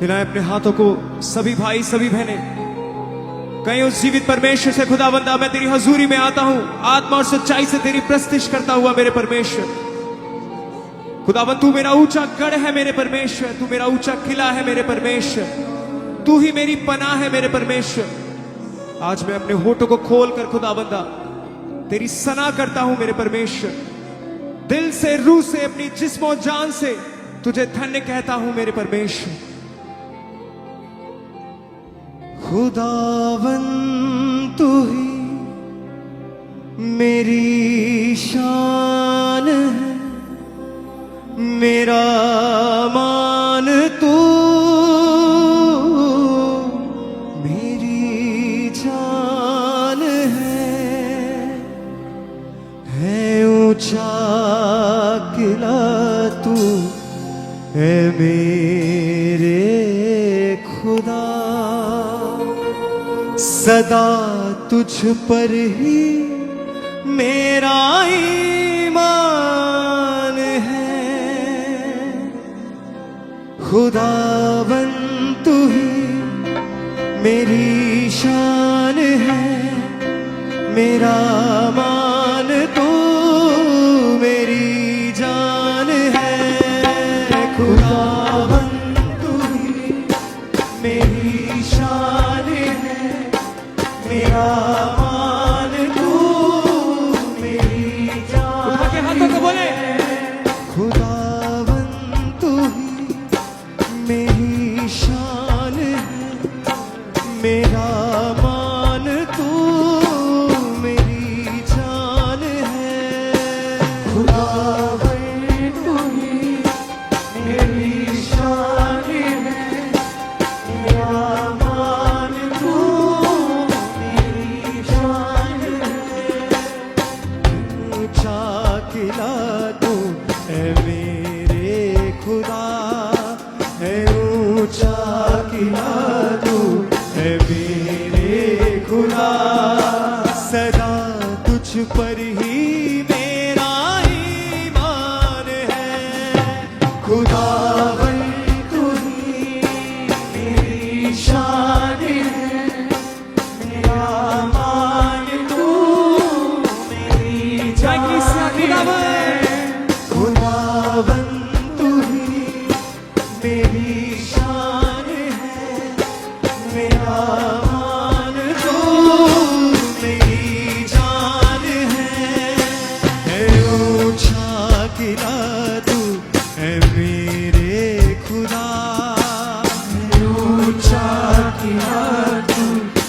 हिलाएं अपने हाथों को सभी भाई सभी बहनें। कहीं उस जीवित परमेश्वर से खुदावंदा मैं तेरी हजूरी में आता हूं, आत्मा और सच्चाई से तेरी प्रस्तिश करता हुआ मेरे परमेश्वर। खुदावंद तू मेरा ऊंचा गढ़ है मेरे परमेश्वर, तू मेरा ऊंचा किला है मेरे परमेश्वर, तू ही मेरी पनाह है मेरे परमेश्वर। आज मैं अपने होठों को खोल कर खुदावंदा तेरी सना करता हूं मेरे परमेश्वर। दिल से, रूह से, अपनी जिस्म जान से तुझे धन्य कहता हूं मेरे परमेश्वर। खुदावंद तू ही मेरी शान है, मेरा मान तू मेरी जान है ऊंचा किला तू है मेरे खुदा। सदा तुझ पर ही मेरा ईमान है। खुदावंद तू ही मेरी शान है, मेरा मान तू मेरी जान है। खुदावंद तू ही मेरी शान है, मेरा मान तू मेरी जान। उठा के हाथों को बोले खुदावंद तू ही मेरी शान है, मेरा मान तू मेरी जान है। खुदावंद तू ही मेरी शान है, मेरा मान तू मेरी जान है। ऊंचा किला तू है मेरे खुदा, है ऊंचा किला तू है मेरे खुदा। सदा तुझ पर ही मेरा ईमान है। खुदावंद तू ही मेरी शान है, मेरा मान तू मेरी जान है। खुदावंद तू ही मेरी शान है, मेरा मान तू मेरी जान है ऊंचा किला तू है मेरे खुदा, ऊंचा किला तू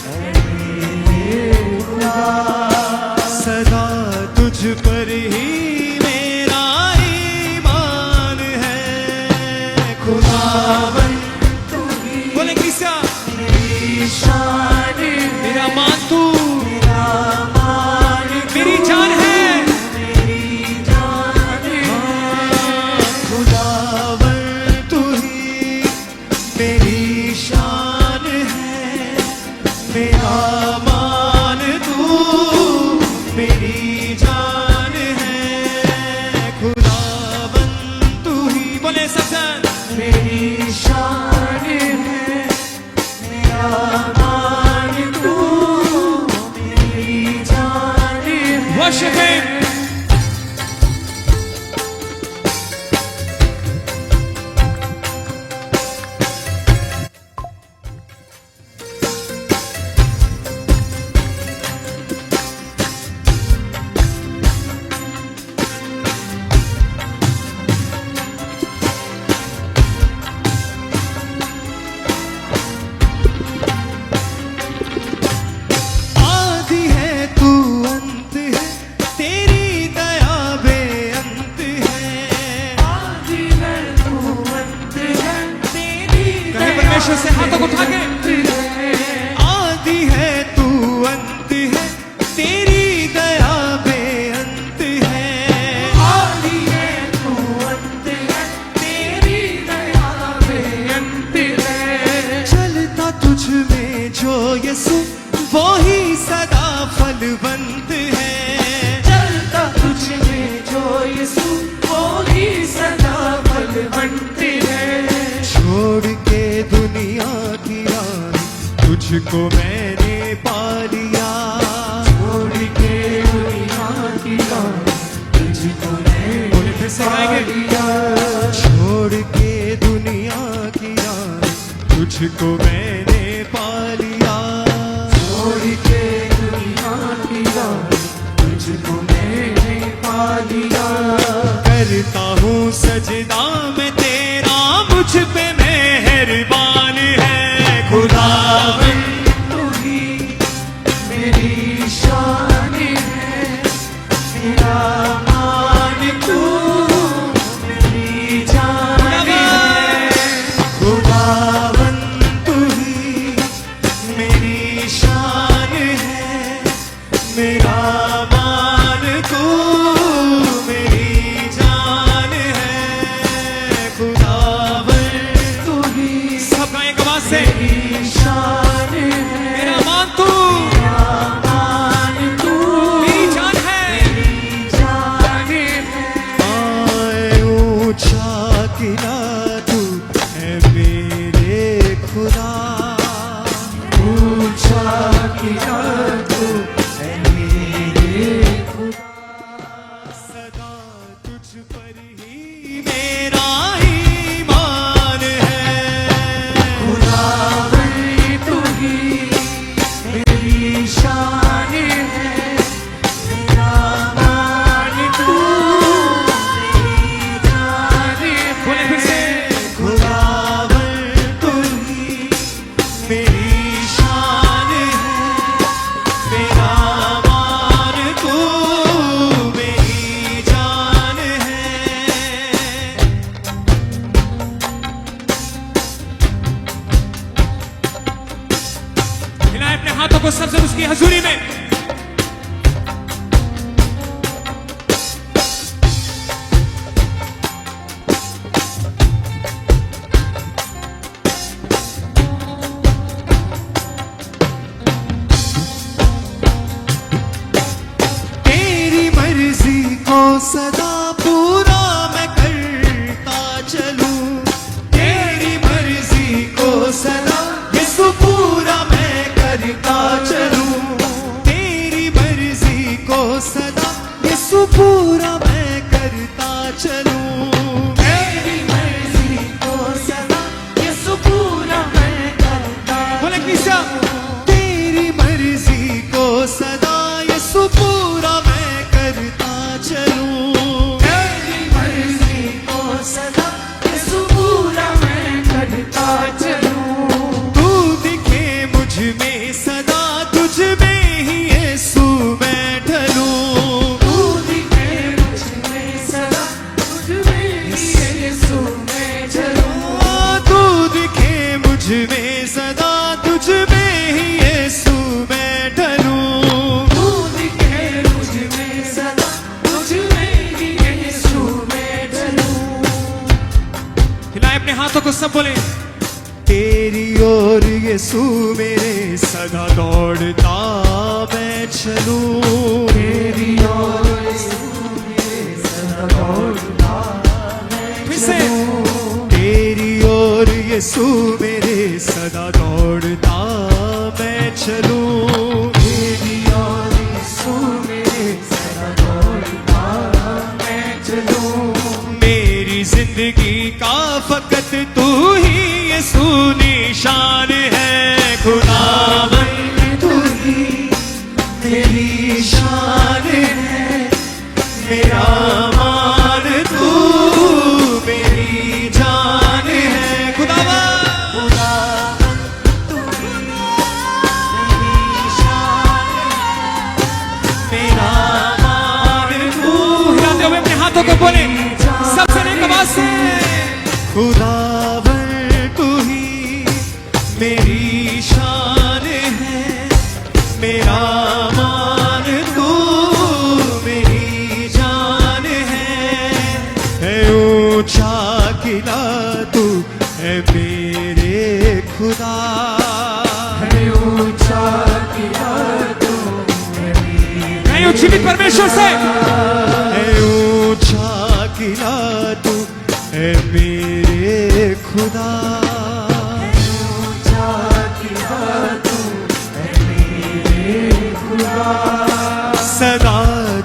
है मेरे खुदा। सदा तुझ पर ही मेरा ईमान है। खुदावंद तू ही बोले किसा मेरी शान, मेरा मान तू मेरा मान मेरी जान है, मेरी जान है। खुदावंद तू ही मेरी शान है, मेरा मान तू मेरी जान है। खुदावंद तू ही बोले सबसे मेरी शान है, मेरा मान तू मेरी जान है। Worship him. तुझको मैंने पा लिया। छोड़ के दुनिया की राह तुझको मैंने फिर से पा गाएंगे। लिया। छोड़ के दुनिया की राह तुझको मैंने पा लिया। छोड़ के दुनिया की राह तुझको मैंने पा लिया। करता हूँ सजदा में तेरा, मुझ पे मेहरबान है खुदावन। तू ही मेरी शान है, मेरा मान तू मेरी जान है। खुदावन तू ही मेरी शान है, मेरा मान तू मेरी जान है। खुदावन तू ही सब गाएं एक आवाज से, मेरी शान है, मेरा मान तू मेरा मान तू मेरी जान है। मेरी जान है। आए ऊंचा किला तू है मेरे खुदा। ऊंचा किया तू है मेरे खुदा। सदा तुझ पर ही मेरा ईमान है। खुदावन तू ही मेरी शान है, मेरा मान तू मेरी जान बोले फिर से, है। खुदावन तू ही मेरी शान है, मेरा मान तू मेरी जान है। हिलाए अपने हाथों को सबसे उसकी हजूरी में। तेरी मर्जी को सदा पूरा मैं करता चलूं। तेरी मर्जी को सदा यीशु पूरा मैं करता चलूं। तेरी मर्जी को सदा यीशु पूरा मैं करता चलूं। तेरी मर्जी को सदा यीशु पूरा मैं करता बोले किसा, तेरी मर्जी को सदा यीशु पूरा मैं करता चलूं। तेरी मर्जी को सदा यीशु पूरा मैं करता चलूं। तू दिखे मुझ में सदा, तुझ में ही यीशु मैं ढलूं। तू दिखे मुझ में सदा, तुझ में ही यीशु मैं चलूं। तू दिखे मुझ में सदा, तुझ में ही यीशु मैं ढलूं। तू दिखे मुझ में सदा, तुझ में ही यीशु मैं चलूं। हिलाए अपने हाथों को, सब बोले, तेरी ओर यीशु मेरे सदा दौड़ता मैं चलूं। तेरी ओर यीशु मेरे सदा दौड़ता मैं फिर से, चलूं। तेरी ओर यीशु मेरे सदा दौड़ता मैं चलूं। तेरी ओर यीशु मेरे सदा दौड़ता मैं चलूं। मेरी जिंदगी का फकत तू ही यीशु निशान है। खुदावन तू ही मेरी शान है, मेरा मान तू मेरी जान है। खुदावन खुदावन तू ही मेरी शान है, मेरा मान तू। हिलाते हुए अपने हाथों को बोले, सबसे नेक आवाज से, खुदावन तू ही मेरी शान है, मेरा मान तू मेरी जान है। ऊंचा किला तू है मेरे खुदा। है ऊंचा किया तू मेरी नहीं जीवित परमेश्वर से, है ऊंचा किला तू है मेरे खुदा। ऊंचा किया तू सदा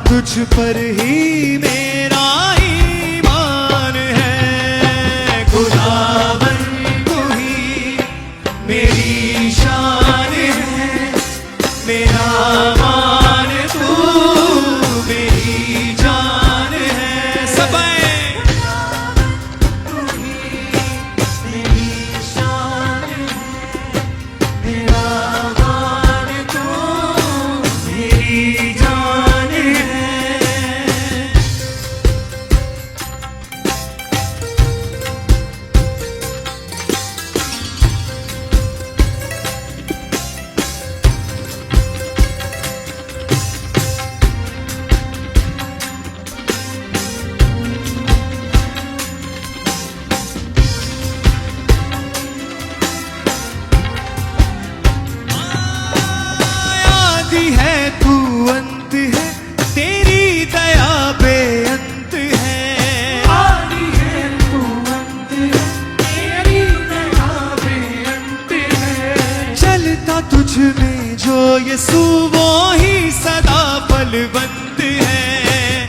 तुझ पर ही मेरा ईमान है। खुदावन तू ही मेरी शान है, मेरा मान तू मेरी जान है। सब तू ही मेरी शान है, मेरा मान तू मेरी जान है। आदि है तू अंत है, तेरी दया बेअंत है। आदि है तू अंत है, तेरी दया बेअंत है। चलता तुझ में जो यीशु वो ही सदा बलवंत है।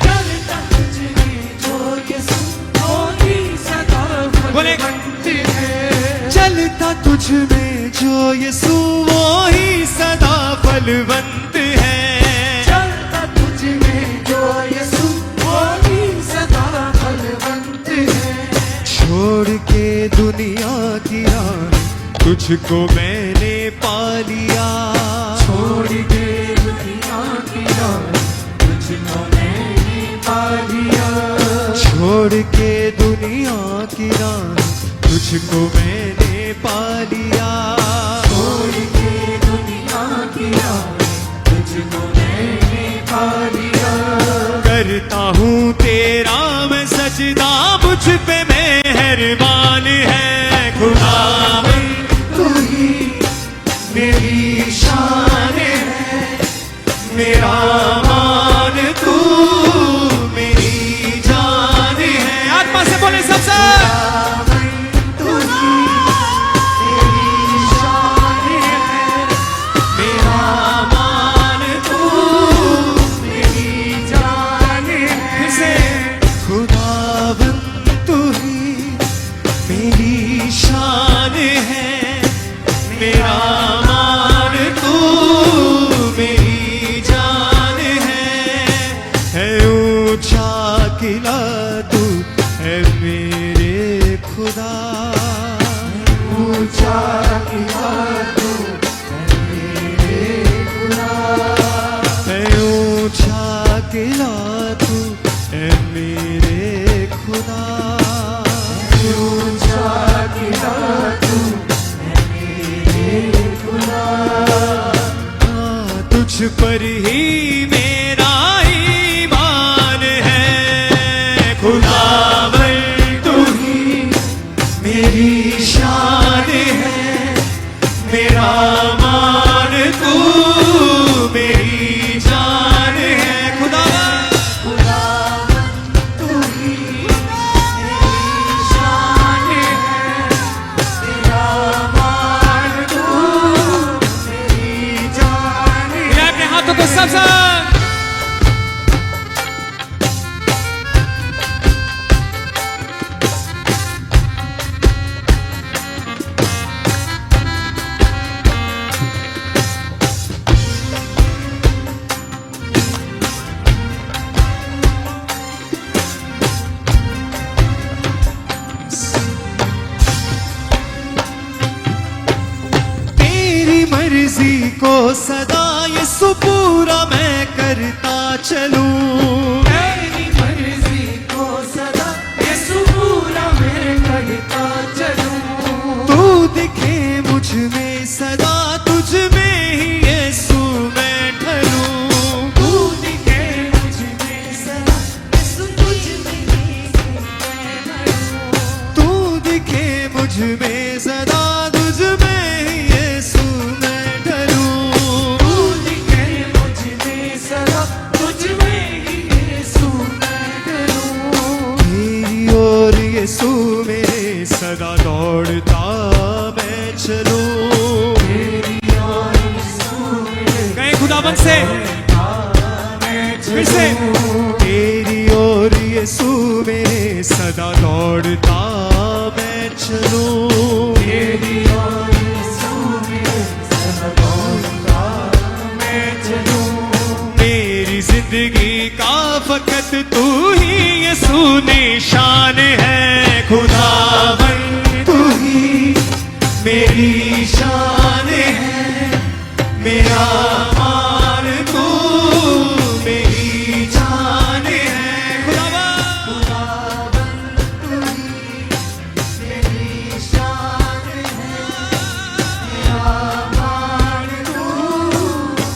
चलता तुझ में जो यीशु वो ही सदा बोले। बलवंत है। चलता तुझ में जो यीशु वो ही सदा बलवंत है। चलता तुझ में जो यीशु वो ही सदा बलवंत है। छोड़ के दुनिया की राह तुझको मैंने पा लिया। छोड़ के दुनिया की राह तुझको मैंने पा लिया। छोड़ के दुनिया की राह तुझको मैंने पा लिया। छोड़ के दुनिया की राह तुझको मैंने पा लिया। करता हूँ तेरा मैं सजदा, मुझ पे मेहरबान है। खुदावन तू ही मेरी शान है, मेरा मान तू मेरी जान है। आत्मा से बोले सबसे। तू ही मेरी शान है, मेरा मान तू मेरी जान है। फिर से। खुदावन तू ही मेरी शान है, मेरा मान तू मेरी जान है ऊंचा किला तू है मेरे खुदा। ऊंचा किला तू है मेरे खुदा। है ऊंचा किला तू है मेरे खुदा। ऊंचा किला तू है मेरे खुदा। तुझ पर ही मेरा ईमान है। खुदावन तू ही मेरी शान है, मेरा मान तू मेरी जान है। खुदावन तू ही मेरी शान है, तेरा मान तू मेरी जान है। मिला अपने हाथों को सब संग। तेरी मर्जी को सदा यीशु पूरा मैं करता चलूं। तेरी मर्जी को सदा यीशु पूरा मैं करता चलूं। तू दिखे मुझ में सदा, तुझ में ही यीशु मैं ढलूं। तू दिखे मुझ में सदा, यीशु तुझ में ही मैं ढलूं। तू दिखे मुझ में सदा, तुझ में ही यीशु मैं ढलूं। तू दिखे मुझ में सदा, तुझ में ही यीशु मैं ढलूं। तेरी ओर यीशु मेरे सदा दौड़ता मैं चलूं। तेरी ओर यीशु मेरे कहीं खुदावन से फिर से तेरी ओर यीशु मेरे सदा दौड़ता मैं चलूं, तेरी ओर यीशु मेरे सदा दौड़ता मैं चलूं। मेरी जिंदगी का फकत तू ही यीशु निशान है, खुदावन तू ही मेरी शान है, मेरा मान तू मेरी जान है। खुदावन तू ही मेरी शान है, मेरा मान तू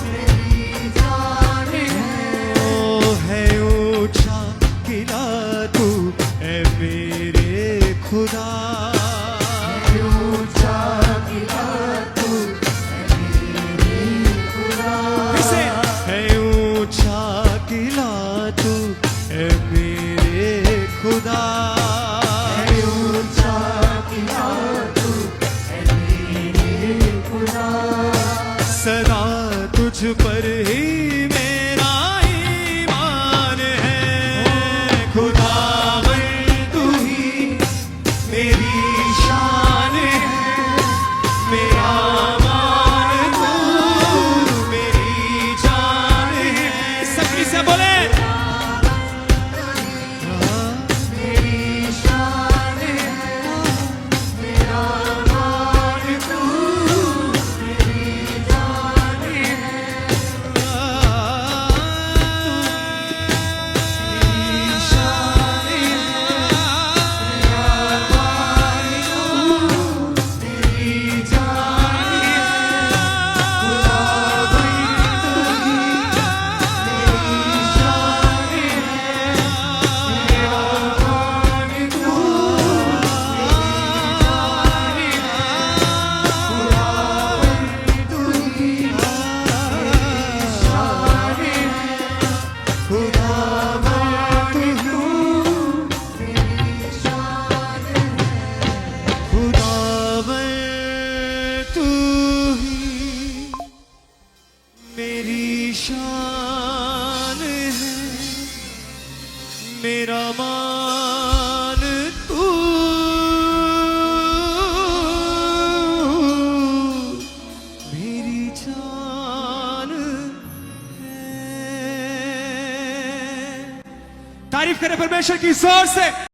मेरी जान है। ओ है ऊंचा किला तू है मेरे खुदा, ऊंचा किला तू है मेरे खुदा। कैसे है ऊंचा किला तू है मेरे खुदा, ऊंचा किला तू है मेरे खुदा। सदा तुझ पर ही मेरा ईमान है, खुदावन तू ही मेरी शान है, मेरा मान तू मेरी जान है। सखी से बोले मेरी शान है, मेरा मान तू मेरी जान है। मेरी शान है, मेरा मान तू मेरी जान है। खुदावन तू ही मेरी शान है, मेरा मान तू मेरी जान है। खुदावन तू ही मेरी शान है, खुदावन तू मेरी शान है। खुदावन तू ही मेरी शान है, मेरा मान तू मेरी जान है। तारीफ करें परमेश्वर की जोर से।